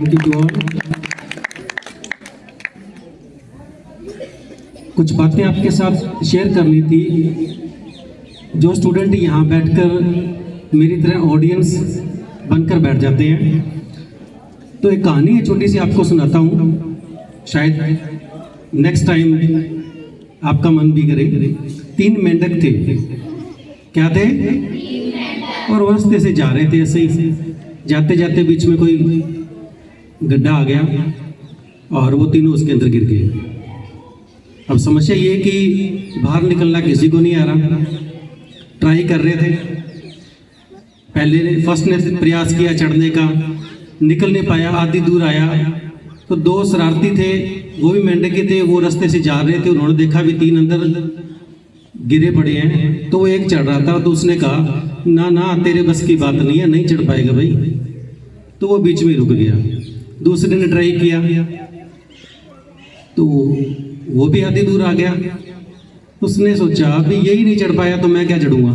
Thank you all. कुछ बातें आपके साथ शेयर करनी थी। जो स्टूडेंट यहाँ बैठकर मेरी तरह ऑडियंस बनकर बैठ जाते हैं, तो एक कहानी है छोटी सी, आपको सुनाता हूँ, शायद नेक्स्ट टाइम आपका मन भी करे। 3 मेंढक थे। क्या थे? और वो रास्ते से जा रहे थे, ऐसे ही जाते जाते बीच में कोई गड्ढा आ गया और वो तीनों उसके अंदर गिर गए। अब समस्या ये कि बाहर निकलना किसी को नहीं आ रहा। ट्राई कर रहे थे, पहले फर्स्ट ने प्रयास किया चढ़ने का, निकल नहीं पाया, आधी दूर आया तो 2 शरारती थे, वो भी मेंढक के थे, वो रास्ते से जा रहे थे, उन्होंने देखा भी 3 अंदर गिरे पड़े हैं, तो वो एक चढ़ रहा था, तो उसने कहा ना ना तेरे बस की बात नहीं है, नहीं चढ़ पाएगा भाई, तो वो बीच में रुक गया। दूसरे ने ट्राई किया तो वो भी आधी दूर आ गया। उसने सोचा अभी यही नहीं चढ़ पाया तो मैं क्या चढ़ूंगा।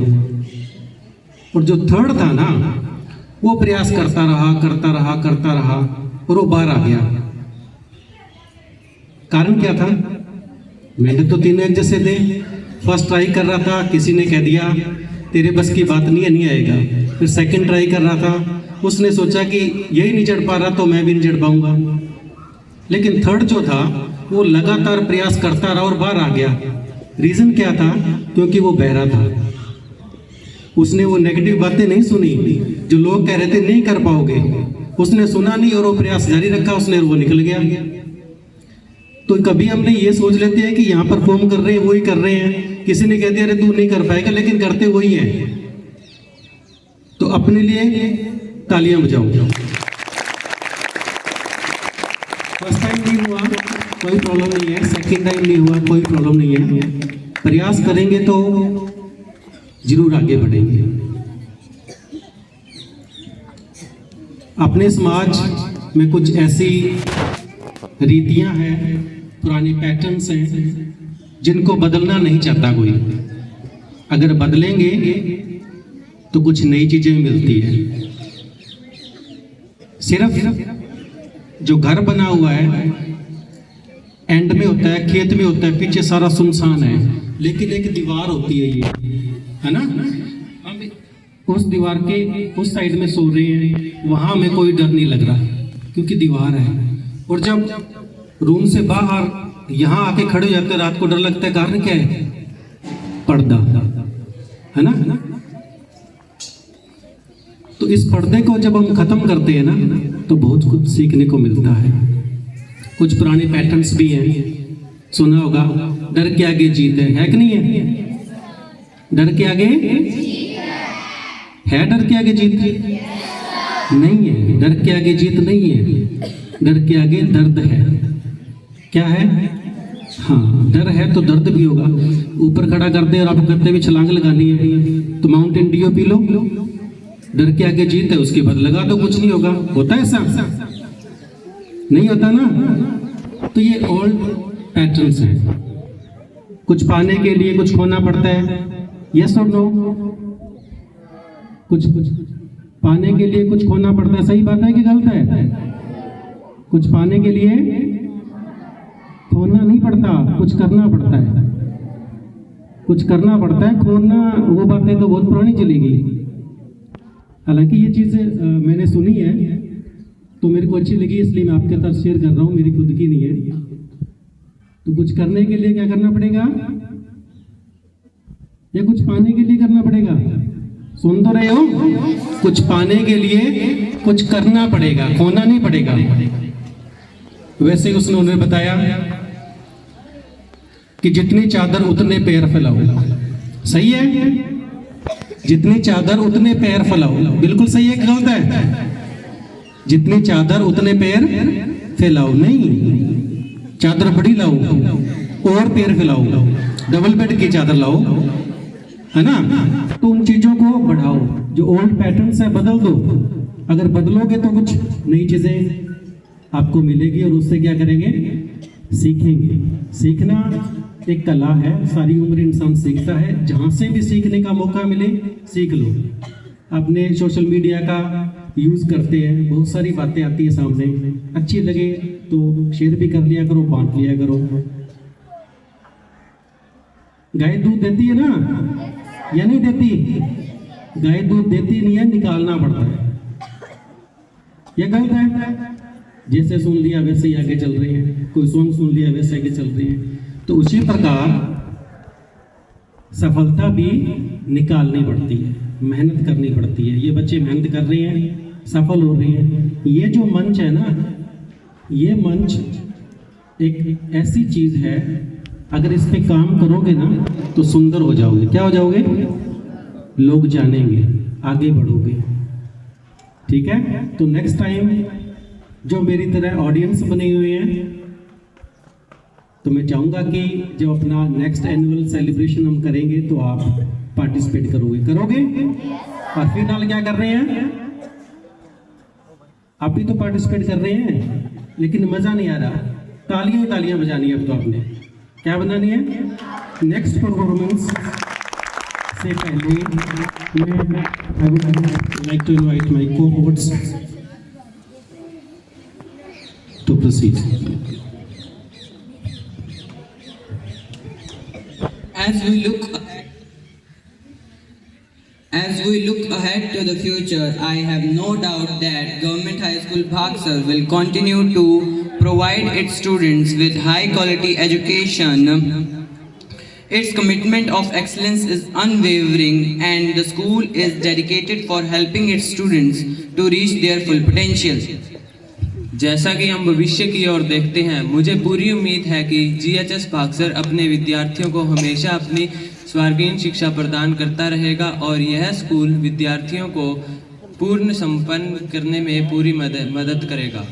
और जो थर्ड था ना, वो प्रयास करता रहा और वो बाहर आ गया। कारण क्या था? मेंढक तो तीनों एक जैसे थे। फर्स्ट ट्राई कर रहा था, किसी ने कह दिया तेरे बस की बात नहीं है, नहीं आएगा। फिर सेकंड ट्राई कर रहा था, उसने सोचा कि यही नहीं चढ़ पा रहा तो मैं भी नहीं चढ़ पाऊंगा। लेकिन थर्ड जो था वो लगातार प्रयास करता रहा और बाहर आ गया। रीजन क्या था? क्योंकि वो बहरा था। उसने वो नेगेटिव बातें नहीं सुनी जो लोग कह रहे थे नहीं कर पाओगे, उसने सुना नहीं और वो प्रयास जारी रखा, उसने वो निकल गया। तो कभी हमने ये सोच लेते हैं कि यहाँ परफॉर्म कर रहे हैं वही कर रहे हैं, किसी ने कह दिया अरे तू नहीं कर पाएगा, लेकिन करते वही हैं। तो अपने लिए तालियां बजाओ। फर्स्ट टाइम नहीं हुआ कोई प्रॉब्लम नहीं है, सेकंड टाइम नहीं हुआ कोई प्रॉब्लम नहीं है। प्रयास करेंगे तो जरूर आगे बढ़ेंगे। अपने समाज में कुछ ऐसी रीतियां हैं, पुराने पैटर्न्स हैं जिनको बदलना नहीं चाहता कोई। अगर बदलेंगे तो कुछ नई चीजें मिलती है। सिर्फ जो घर बना हुआ है एंड में होता है, खेत में होता है, पीछे सारा सुनसान है, लेकिन एक दीवार होती है, ये है ना, हम उस दीवार के उस साइड में सो रहे हैं, वहां हमें कोई डर नहीं लग रहा क्योंकि दीवार है। और जब रूम से बाहर यहाँ आके खड़े हो जाते हैं, रात को डर लगता है। कारण क्या है? पर्दा, है ना। तो इस पर्दे को जब हम खत्म करते हैं ना, तो बहुत कुछ सीखने को मिलता है। कुछ पुराने पैटर्न्स भी हैं, सुना होगा, डर के आगे जीत है कि नहीं है? डर के आगे है, डर के आगे जीत नहीं है, डर के आगे जीत नहीं है, डर के आगे दर्द है। क्या है? हाँ, डर है तो दर्द भी होगा। ऊपर खड़ा कर दे और आपको कहते भी छलांग लगानी है तो माउंटेन ड्यू पी लो। डर के आगे जीत है, उसके बाद लगा तो कुछ नहीं होगा। होता है ऐसा? नहीं होता ना। तो ये ओल्ड पैटर्न्स हैं। कुछ पाने के लिए कुछ खोना पड़ता है, यस और नो? कुछ पाने के लिए कुछ खोना पड़ता है, सही बात है कि गलत है? कुछ पाने के लिए खोना नहीं पड़ता, कुछ करना पड़ता है। कुछ करना पड़ता है, खोना वो बातें तो बहुत पुरानी चली गई। हालांकि ये चीज़ मैंने सुनी है तो मेरे को अच्छी लगी, इसलिए मैं आपके साथ शेयर कर रहा हूँ, मेरी खुद की नहीं है। तो कुछ करने के लिए क्या करना पड़ेगा या कुछ पाने के लिए करना पड़ेगा? सुन तो रहे हो? कुछ पाने के लिए कुछ करना पड़ेगा, खोना नहीं पड़ेगा। वैसे उसने उन्हें बताया कि जितनी चादर उतने पैर फैलाओ। सही है? जितनी चादर उतने पैर फैलाओ। बिल्कुल सही है कि गलत है? जितनी चादर उतने पैर फैलाओ। नहीं, चादर बड़ी लाओ और पैर फैलाओ, डबल बेड की चादर लाओ, है ना। तो उन चीजों को बढ़ाओ, जो ओल्ड पैटर्न्स है बदल दो। अगर बदलोगे तो कुछ नई चीजें आपको मिलेगी और उससे क्या करेंगे? सीखेंगे। सीखना एक कला है, सारी उम्र इंसान सीखता है। जहाँ से भी सीखने का मौका मिले सीख लो। अपने सोशल मीडिया का यूज़ करते हैं, बहुत सारी बातें आती है सामने, अच्छी लगे तो शेयर भी कर लिया करो, बांट लिया करो। गाय दूध देती है ना या नहीं देती? गाय दूध देती नहीं है, निकालना पड़ता है। ये गलत है? जैसे सुन लिया वैसे ही आगे चल रहे हैं, कोई सॉन्ग सुन लिया वैसे आगे चल रहे हैं। तो उसी प्रकार सफलता भी निकालनी पड़ती है, मेहनत करनी पड़ती है। ये बच्चे मेहनत कर रहे हैं, सफल हो रहे हैं। ये जो मंच है ना, ये मंच एक ऐसी चीज है, अगर इस पे काम करोगे ना तो सुंदर हो जाओगे। क्या हो जाओगे? लोग जानेंगे, आगे बढ़ोगे। ठीक है? तो नेक्स्ट टाइम जो मेरी तरह ऑडियंस बने हुए हैं, तो मैं चाहूँगा कि जब अपना नेक्स्ट एनुअल सेलिब्रेशन हम करेंगे तो आप पार्टिसिपेट करोगे? और फिलहाल क्या कर रहे हैं? आप भी तो पार्टिसिपेट कर रहे हैं, लेकिन मज़ा नहीं आ रहा। तालियां ही तालियां बजानी है अब तो आपने। क्या बनानी है? नेक्स्ट परफॉर्मेंस से पहले मैं I would like to invite my co-hosts to proceed. As we look ahead to the future, I have no doubt that Government High School Bhagsar will continue to provide its students with high quality education. Its commitment of excellence is unwavering and the school is dedicated for helping its students to reach their full potential. जैसा कि हम भविष्य की ओर देखते हैं, मुझे पूरी उम्मीद है कि GHS भागसर अपने विद्यार्थियों को हमेशा अपनी स्वर्गीय शिक्षा प्रदान करता रहेगा और यह स्कूल विद्यार्थियों को पूर्ण संपन्न करने में पूरी मदद करेगा।